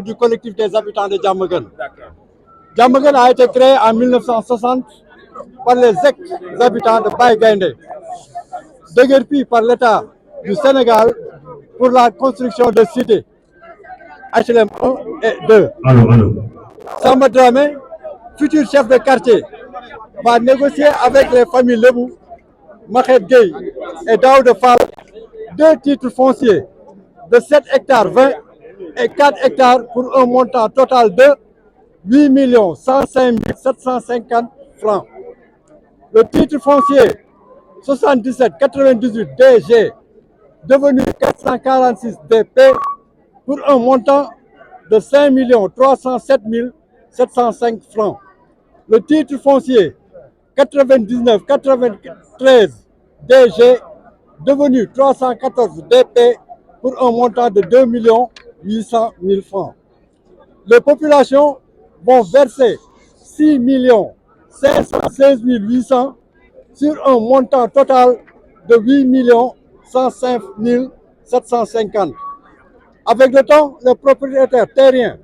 Du collectif des habitants de Diamaguène. Diamaguène a été créé en 1960 par les ex-habitants de Baye Gaïndé, déguerpis par l'État du Sénégal pour la construction de cités HLM 1 et 2. Samba Dramé, futur chef de quartier, va négocier avec les familles Lebou, Mahed Gueye et Daoud Fall 2 titres fonciers de 7 hectares 20 et 4 hectares pour un montant total de 8 105 750 francs. Le titre foncier 77 98 DG devenu 446 DP pour un montant de 5 307 705 francs. Le titre foncier 99 93 DG devenu 314 DP pour un montant de 2 800 000 francs. Les populations vont verser 6 516 800 sur un montant total de 8 105 750. Avec le temps, les propriétaires terriens,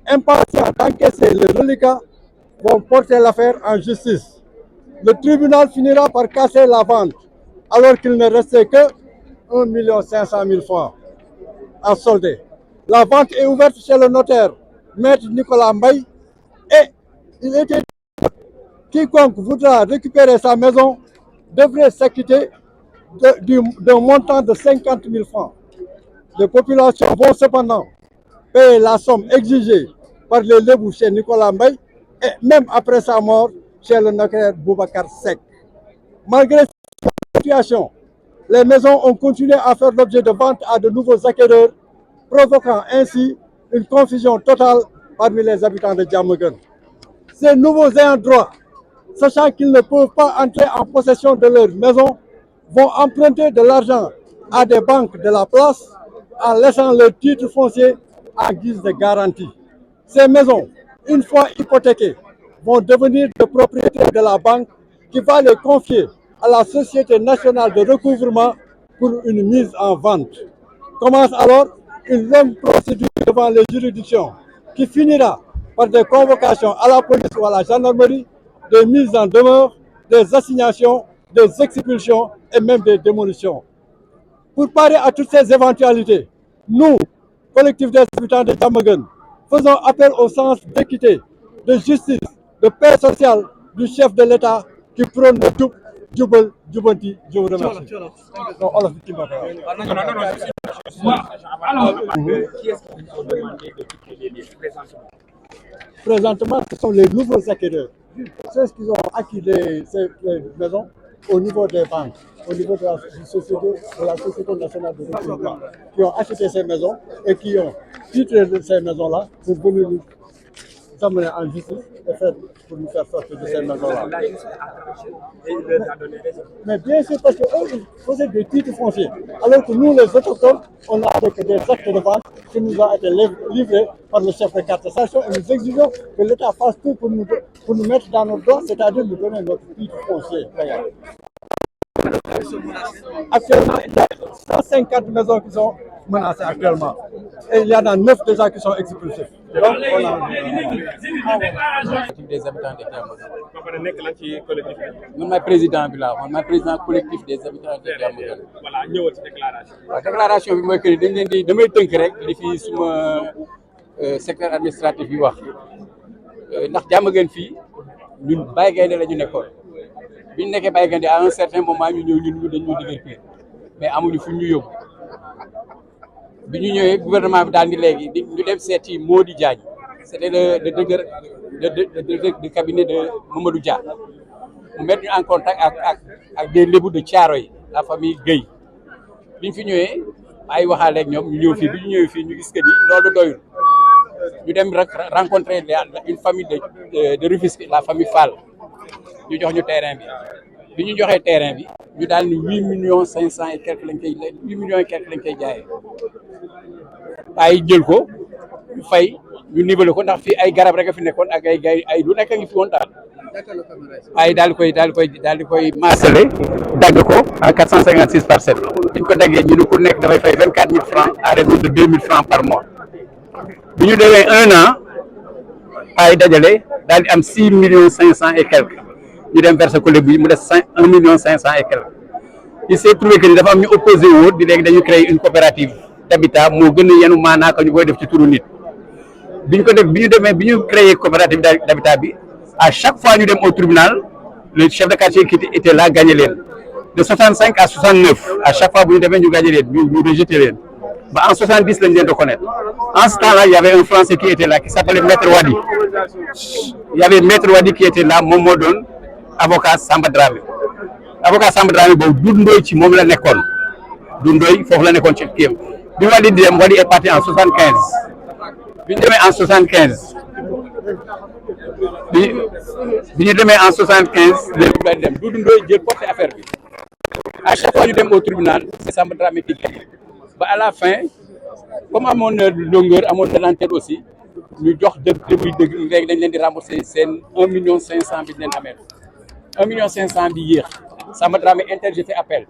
impatients d'encaisser le reliquat, vont porter l'affaire en justice. Le tribunal finira par casser la vente, alors qu'il ne restait que 1 500 000 francs à solder. La vente est ouverte chez le notaire, maître Nicolas Mbaye, et il était dit que quiconque voudra récupérer sa maison devrait s'acquitter d'un montant de 50 000 francs. Les populations vont cependant payer la somme exigée par les Lebou chez Nicolas Mbaye et même après sa mort chez le notaire Boubacar Seck. Malgré cette situation, les maisons ont continué à faire l'objet de ventes à de nouveaux acquéreurs, provoquant ainsi une confusion totale parmi les habitants de Diamaguène. Ces nouveaux ayants droit, sachant qu'ils ne peuvent pas entrer en possession de leur maison, vont emprunter de l'argent à des banques de la place en laissant leur titre foncier en guise de garantie. Ces maisons, une fois hypothéquées, vont devenir de propriété de la banque qui va les confier à la Société nationale de recouvrement pour une mise en vente. Commence alors une longue procédure devant les juridictions qui finira par des convocations à la police ou à la gendarmerie, des mises en demeure, des assignations, des expulsions et même des démolitions. Pour parer à toutes ces éventualités, nous, collectif des habitants de Diamaguène, faisons appel au sens d'équité, de justice, de paix sociale du chef de l'État qui prône le Djubal Djubanti. Je vous remercie. Qui est-ce qui vous a demandé de quitter les lieux Présentement, ce sont les nouveaux acquéreurs. Ceux qui ont acquis ces maisons au niveau des banques, au niveau de la Société nationale de recouvrement, qui ont acheté ces maisons et qui ont titré ces maisons-là pour venir nous amener en justice et pour nous faire sortir de ces maisons-là. Mais bien sûr, parce qu'eux, ils possèdent des titres fonciers, alors que nous, les autochtones, on a avec des actes de vente qui nous ont été livrés par le chef de quartier. Et nous exigeons que l'État fasse tout pour nous mettre dans nos droits, c'est-à-dire nous donner notre titre foncier. Actuellement, il y a 150 maisons qui sont menacées actuellement. Et il y en a 9 déjà qui sont expulsés. Donc, on a... des habitants de Diamaguène. Man maay président bi laa man maay président collectif des habitants de Diamaguène. voilà ñëwal ci déclaration. waaw déclaration bi mooy que dañ leen di damay tënk rek li fi suma secteur administratif yi wax ndax Diamaguène fii ñun Baye Gaïndé la ñu nekkoon bi ñu nekkee Baye Gaïndé à un certain moment ñu ñëw ñun dañu divertir mais amuñu fu ñu yóbbu bi ñu ñëwee gouvernement bi daal di léegi ñu dem seeti Mody Diagne c'était le directeur de cabinet de Mamadou Dia mu mettre ñu en contact ak des Lébou de Thiaroye la famille Guèye bi ñu fi ñëwee ay waxaale ak ñoom ñu ñëw fii bi ñu ñëwee fii ñu gis que ni loolu doyul ñu dem rencontrer une famille de Rufisque la famille Fall ñu jox ñu terrain bi ñu joxee terrain bi ñu daal ni 8,5 millions et quelques lañ koy 8 millions et quelques lañ koy jaayee ay jël ko ñu fay ñu nivelé ko ndax fii ay garab rek a fi nekkoon ak ay lu nekk a ngi fi woon daal ay daal di koy maasale dagg ko en 456 parcelles bi ñu ko daggee ñu ne ku nekk dafay fay 24 000 francs à raison de 2 000 francs par mois bi ñu demee 1 an ay dajale daal di am 6 millions 500 et quelques ñu dem verser ko léegi mu des 1 million 500 et quelques il s'est trouvé que ni dafa am ñu opposé woo di léegi dañu créer une coopérative d'habitat moo gën a yenu maanaa ko ñu koy def ci turu nit bi ñu créé coopérative d'habitat bi à chaque fois ñu dem au tribunal le chef de quartier qui était là gagné leen de 65 à 69 à chaque fois bu ñu demee ñu gagné leen ñu rejeté leen ba en 70 lañ leen reconnaître en ce temps-là il y avait un Français qui était là qui s'appelait Maître Wadi il y avait Maître Wadi qui était là moom moo doon avocat Samba Dramé boobu Doudou Ndoye ci moom la nekkoon Doudou Ndoye foofu la nekkoon ci kii bi Wadi di dem Wadi est parti en 75 bi ñu demee en 75 bi ñu demee en 75 léegi daal di dem Doudou Ndoye jël porté affaire bi à chaque fois ñu dem au tribunal c'est Samba Dramé qui gagne ba à la fin comme amoon na longueur amoon na lenteur aussi ñu jox dëgg léegi dañ leen di rembourser seen 1 million 500 bi ñu leen amee 1 million 500 bi yéex Samba Dramé interjeté appel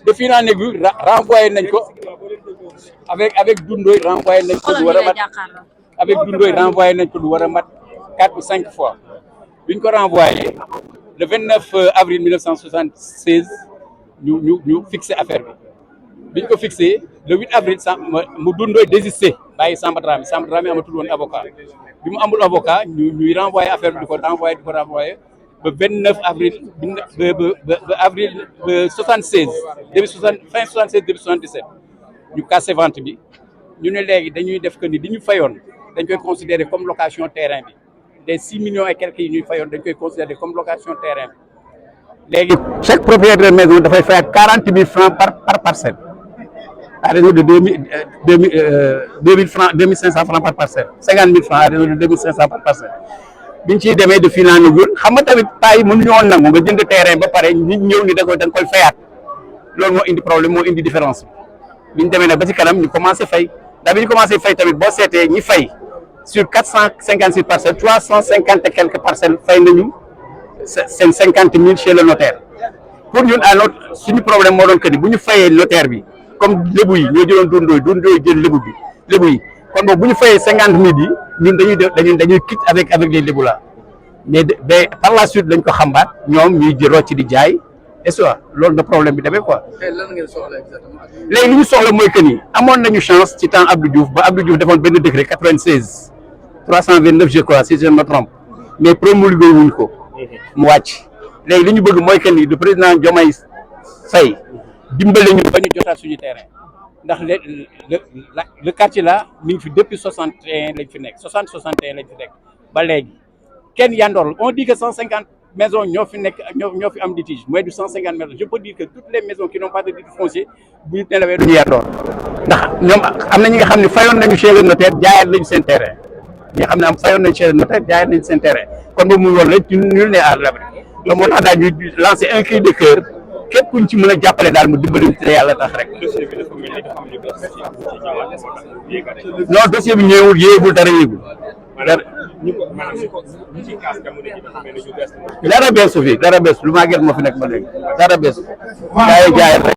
de fil en aiguille renvoyé nañ ko avec Doudou Ndoye renvoyé nañ ko lu war a mat avec Doudou Ndoye renvoyé nañ ko lu war a mat 4 ou 5 fois bi ñu ko renvoyé le 29 avril 1976 ñu fixé affaire bi ñu ko fixé le 8 avril mu Doudou Ndoye désisté bàyyi Samba Dramé amatul woon avocat bi mu amul avocat ñuy renvoyé affaire bi di ko renvoyé ba 29 avril ba avril 76 fin 76 début 77 ñu cassé vente bi ñu ne léegi dañuy def que ni di ñu fayoon dañ koy considérer comme location terrain bi les 6 millions et quelques yi ñuy fayoon dañ koy considérer comme location terrain bi léegi chaque propriétaire maison dafay fay 40 000 francs par parcelle à raison de 2500 francs par parcelle 50 000 francs à raison de 2500 par parcelle bi ñu ciy demee de fil en aiguille xam nga tamit paa yi mënuñu woon nangu nga jënd terrain ba pare nit ñëw ni da nga koy fayaat loolu moo indi problème moo indi différence bi ñu demee nag ba ci kanam ñu commencé fay ndax bi ñu commencé fay tamit boo seetee ñi fay sur 456 parcelles 350 et quelques parcelles fay nañu seen 50 000 chez le notaire pour ñun à notre suñu problème moo doon que ni bu ñu fayee notaire bi comme lébu yi ñoo jëloon Doudou Ndoye jël lébu yi kon boobu bu ñu fayee 50 000 yi ñun dañuy quitte avec les lébu là mais par la suite lañ ko xambaat ñoom ñuy jël rocc di jaay et ça loolu na problème bi demee quoi. lan ngeen soxla exactement. léegi li ñu soxla mooy que ni amoon nañu chance ci temps Abdou Diouf ba Abdou Diouf defoon benn décret 96 329 je crois si je ne me trompe mais promulgué wuñ ko mu wàcc léegi li ñu bëgg mooy que ni le président Diomaye Faye dimbale ñu ba ñu jotaat suñu terrain ndax le quartier là mi ngi fi depuis 61 lañ fi nekk 61 lañ fi nekk ba léegi kenn yandoor on dit que 150 maisons ñoo fi nekk ñoo fi am litige mooy du 150 maisons je peux dire que toutes les maisons qui n'ont pas de titre foncier bu ñu nelawee duñu yandoor ndax ñoom am na ñi nga xam ne fayoon nañu chez le notaire jaayaat nañu seen terrain ñi nga xam ne fayoon nañu chez le notaire jaayaat nañu seen terrain kon boobu muy woon la nul n'est à l'abri loolu moo tax daal ñu lancer un cri de cœur képp kuñ ci mën a jàppale daal mu dimbali te yàlla tax rek. non dossier bi ñëwul yéegul dara yéegul. dara beesu fi dara beesu lu maa gën moo fi nekk ba léegi dara beesu. jaay rek.